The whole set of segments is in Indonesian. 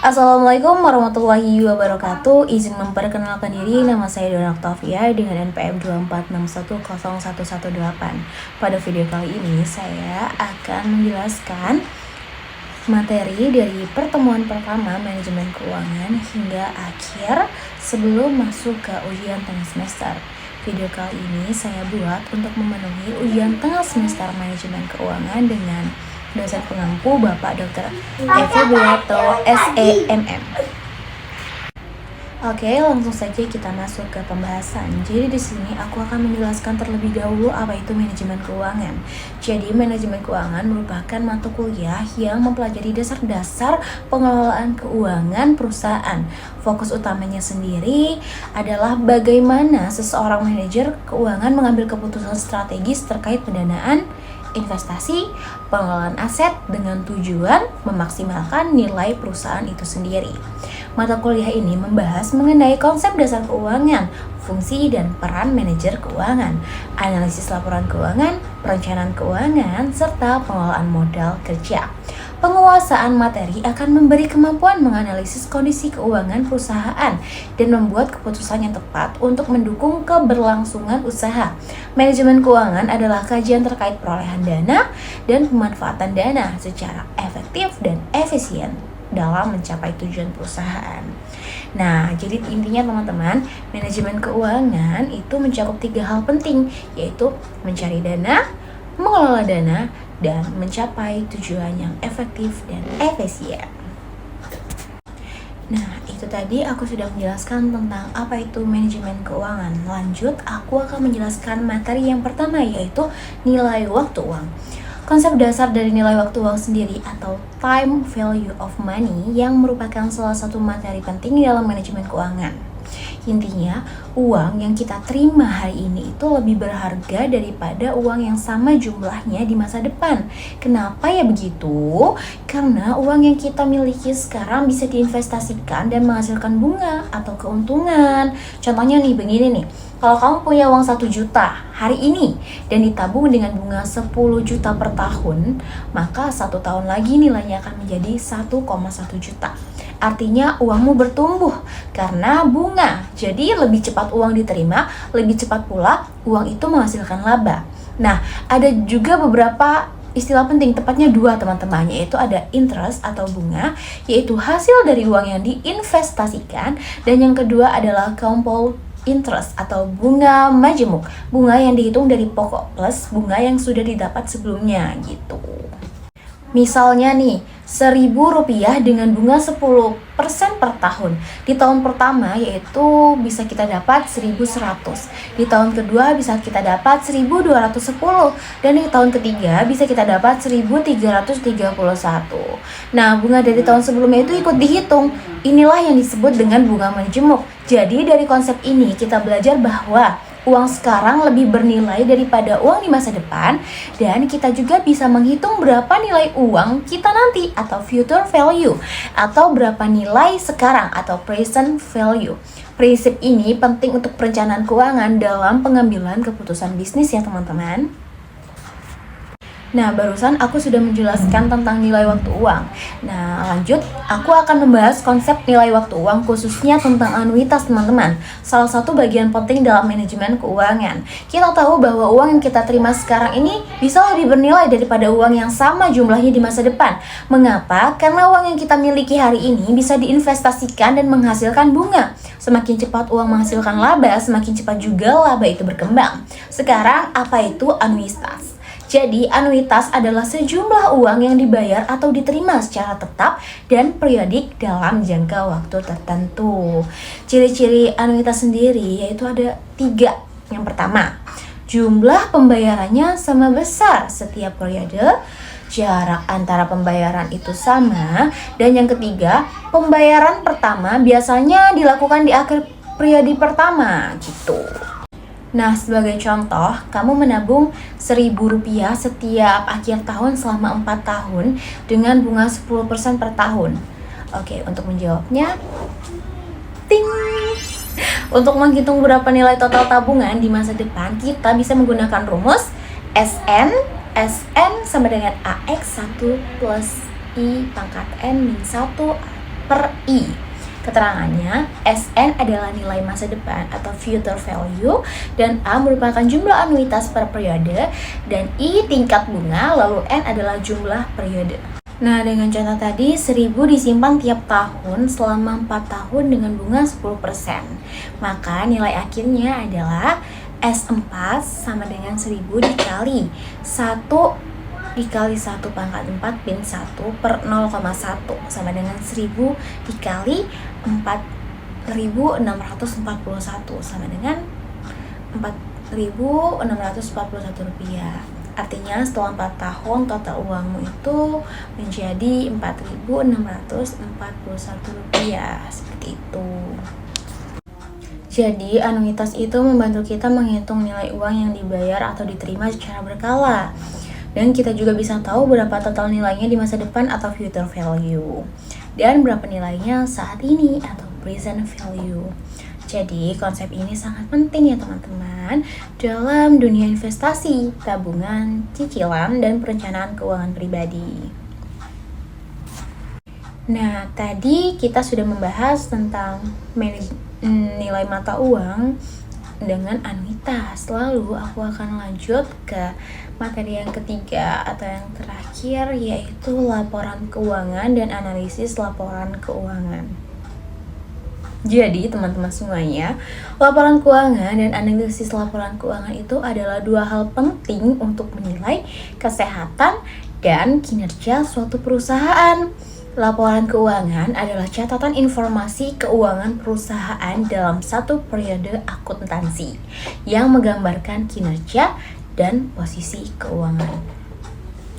Assalamualaikum warahmatullahi wabarakatuh. Izin memperkenalkan diri, nama saya Dona Octavia dengan NPM 246101118. Pada video kali ini saya akan menjelaskan materi dari pertemuan pertama manajemen keuangan hingga akhir sebelum masuk ke ujian tengah semester. Video kali ini saya buat untuk memenuhi ujian tengah semester manajemen keuangan dengan dosen pengampu Bapak Dr. Evi Beato SEMM. Oke, langsung saja kita masuk ke pembahasan. Jadi di sini aku akan menjelaskan terlebih dahulu apa itu manajemen keuangan. Jadi manajemen keuangan merupakan mata kuliah yang mempelajari dasar-dasar pengelolaan keuangan perusahaan. Fokus utamanya sendiri adalah bagaimana seseorang manajer keuangan mengambil keputusan strategis terkait pendanaan, investasi, pengelolaan aset dengan tujuan memaksimalkan nilai perusahaan itu sendiri. Mata kuliah ini membahas mengenai konsep dasar keuangan, fungsi dan peran manajer keuangan, analisis laporan keuangan, perencanaan keuangan, serta pengelolaan modal kerja. Penguasaan materi akan memberi kemampuan menganalisis kondisi keuangan perusahaan dan membuat keputusan yang tepat untuk mendukung keberlangsungan usaha. Manajemen keuangan adalah kajian terkait perolehan dana dan pemanfaatan dana secara efektif dan efisien dalam mencapai tujuan perusahaan. Nah, jadi intinya teman-teman, manajemen keuangan itu mencakup 3 hal penting, yaitu mencari dana, mengelola dana, dan mencapai tujuan yang efektif dan efisien. Nah, itu tadi aku sudah menjelaskan tentang apa itu manajemen keuangan. Lanjut, aku akan menjelaskan materi yang pertama, yaitu nilai waktu uang. Konsep dasar dari nilai waktu uang sendiri atau time value of money yang merupakan salah satu materi penting dalam manajemen keuangan. Intinya, uang yang kita terima hari ini itu lebih berharga daripada uang yang sama jumlahnya di masa depan. Kenapa ya begitu? Karena uang yang kita miliki sekarang bisa diinvestasikan dan menghasilkan bunga atau keuntungan. Contohnya nih, begini nih. Kalau kamu punya uang 1 juta hari ini dan ditabung dengan bunga 10 juta per tahun, maka 1 tahun lagi nilainya akan menjadi 1,1 juta. Artinya uangmu bertumbuh karena bunga. Jadi lebih cepat uang diterima, lebih cepat pula uang itu menghasilkan laba. Nah, ada juga beberapa istilah penting, tepatnya 2 teman-teman, yaitu ada interest atau bunga, yaitu hasil dari uang yang diinvestasikan, dan yang kedua adalah compound interest atau bunga majemuk, bunga yang dihitung dari pokok plus bunga yang sudah didapat sebelumnya gitu. Misalnya nih, Rp1.000 dengan bunga 10% per tahun. Di tahun pertama yaitu bisa kita dapat 1.100. Di tahun kedua bisa kita dapat 1.210. Dan di tahun ketiga bisa kita dapat 1.331. Nah, bunga dari tahun sebelumnya itu ikut dihitung. Inilah yang disebut dengan bunga majemuk. Jadi dari konsep ini kita belajar bahwa uang sekarang lebih bernilai daripada uang di masa depan, dan kita juga bisa menghitung berapa nilai uang kita nanti atau future value, atau berapa nilai sekarang atau present value. Prinsip ini penting untuk perencanaan keuangan dalam pengambilan keputusan bisnis ya teman-teman. Nah, barusan aku sudah menjelaskan tentang nilai waktu uang. Nah, lanjut, aku akan membahas konsep nilai waktu uang khususnya tentang anuitas teman-teman. Salah satu bagian penting dalam manajemen keuangan. Kita tahu bahwa uang yang kita terima sekarang ini bisa lebih bernilai daripada uang yang sama jumlahnya di masa depan. Mengapa? Karena uang yang kita miliki hari ini bisa diinvestasikan dan menghasilkan bunga. Semakin cepat uang menghasilkan laba, semakin cepat juga laba itu berkembang. Sekarang, apa itu anuitas? Jadi, anuitas adalah sejumlah uang yang dibayar atau diterima secara tetap dan periodik dalam jangka waktu tertentu. Ciri-ciri anuitas sendiri yaitu ada 3. Yang pertama, jumlah pembayarannya sama besar setiap periode, jarak antara pembayaran itu sama, dan yang ketiga, pembayaran pertama biasanya dilakukan di akhir periode pertama gitu. Nah, sebagai contoh, kamu menabung Rp1.000 setiap akhir tahun selama 4 tahun dengan bunga 10% per tahun. Oke, untuk menjawabnya, ting! Untuk menghitung berapa nilai total tabungan di masa depan, kita bisa menggunakan rumus SN sama dengan AX 1 plus I pangkat N min 1 per I. Keterangannya, SN adalah nilai masa depan atau future value, dan A merupakan jumlah anuitas per periode, dan I tingkat bunga, lalu N adalah jumlah periode. Nah, dengan contoh tadi, 1000 disimpan tiap tahun selama 4 tahun dengan bunga 10%. Maka nilai akhirnya adalah S4 sama dengan 1000 dikali 1 dikali 1 pangkat 4 bin 1 per 0,1 sama dengan 1000 dikali 4.641 sama dengan 4.641 rupiah. Artinya setelah 4 tahun total uangmu itu menjadi 4.641 rupiah, seperti itu. Jadi anuitas itu membantu kita menghitung nilai uang yang dibayar atau diterima secara berkala. Dan kita juga bisa tahu berapa total nilainya di masa depan atau future value. Dan berapa nilainya saat ini atau present value. Jadi konsep ini sangat penting ya teman-teman dalam dunia investasi, tabungan, cicilan, dan perencanaan keuangan pribadi. Nah, tadi kita sudah membahas tentang nilai mata uang dengan anuitas. Lalu aku akan lanjut ke materi yang ketiga atau yang terakhir, yaitu laporan keuangan dan analisis laporan keuangan. Jadi teman-teman semuanya, laporan keuangan dan analisis laporan keuangan itu adalah dua hal penting untuk menilai kesehatan dan kinerja suatu perusahaan. Laporan keuangan adalah catatan informasi keuangan perusahaan dalam satu periode akuntansi yang menggambarkan kinerja dan posisi keuangan.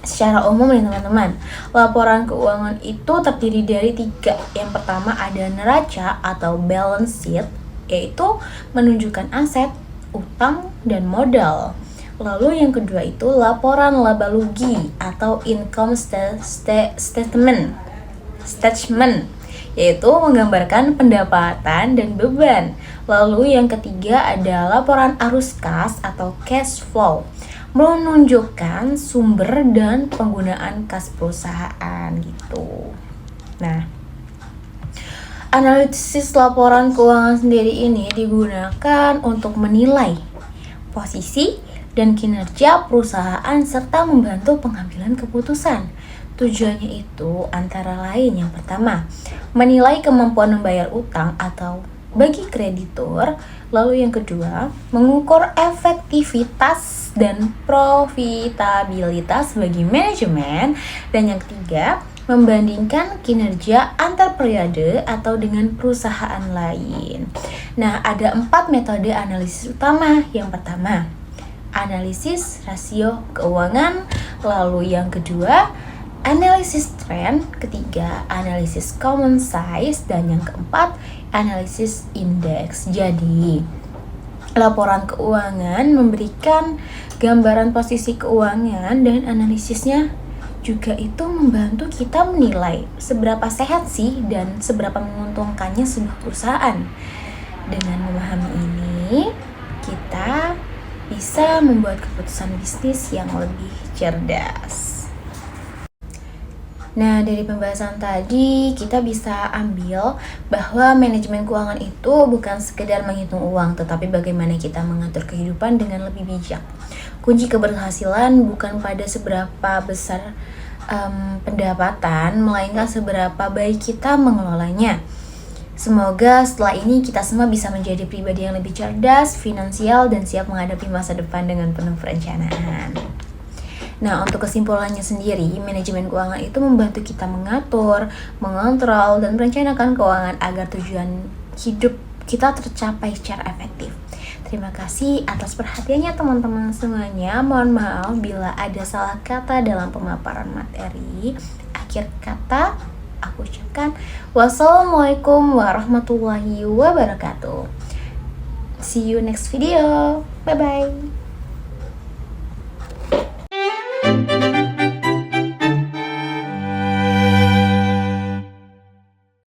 Secara umum nih teman-teman, laporan keuangan itu terdiri dari 3. Yang pertama ada neraca atau balance sheet, yaitu menunjukkan aset, utang, dan modal. Lalu yang kedua itu laporan laba rugi atau income statement, yaitu menggambarkan pendapatan dan beban. Lalu yang ketiga ada laporan arus kas atau cash flow, menunjukkan sumber dan penggunaan kas perusahaan gitu. Nah, analisis laporan keuangan sendiri ini digunakan untuk menilai posisi dan kinerja perusahaan serta membantu pengambilan keputusan. Tujuannya itu antara lain yang pertama, menilai kemampuan membayar utang atau bagi kreditur. Lalu yang kedua, mengukur efektivitas dan profitabilitas bagi manajemen. Dan yang ketiga, membandingkan kinerja antar periode atau dengan perusahaan lain. Nah, ada 4 metode analisis utama. Yang pertama, analisis rasio keuangan. Lalu yang kedua, analisis tren. Ketiga, analisis common size. Dan yang keempat, analisis indeks. Jadi, laporan keuangan memberikan gambaran posisi keuangan dan analisisnya juga itu membantu kita menilai seberapa sehat sih dan seberapa menguntungkannya sebuah perusahaan. Dengan memahami ini, kita bisa membuat keputusan bisnis yang lebih cerdas. Nah, dari pembahasan tadi kita bisa ambil bahwa manajemen keuangan itu bukan sekedar menghitung uang, tetapi bagaimana kita mengatur kehidupan dengan lebih bijak. Kunci keberhasilan bukan pada seberapa besar pendapatan, melainkan seberapa baik kita mengelolanya. Semoga setelah ini kita semua bisa menjadi pribadi yang lebih cerdas, finansial, dan siap menghadapi masa depan dengan penuh perencanaan. Nah, untuk kesimpulannya sendiri, manajemen keuangan itu membantu kita mengatur, mengontrol, dan merencanakan keuangan agar tujuan hidup kita tercapai secara efektif. Terima kasih atas perhatiannya teman-teman semuanya. Mohon maaf bila ada salah kata dalam pemaparan materi. Akhir kata, aku ucapkan wassalamualaikum warahmatullahi wabarakatuh. See you next video. Bye-bye.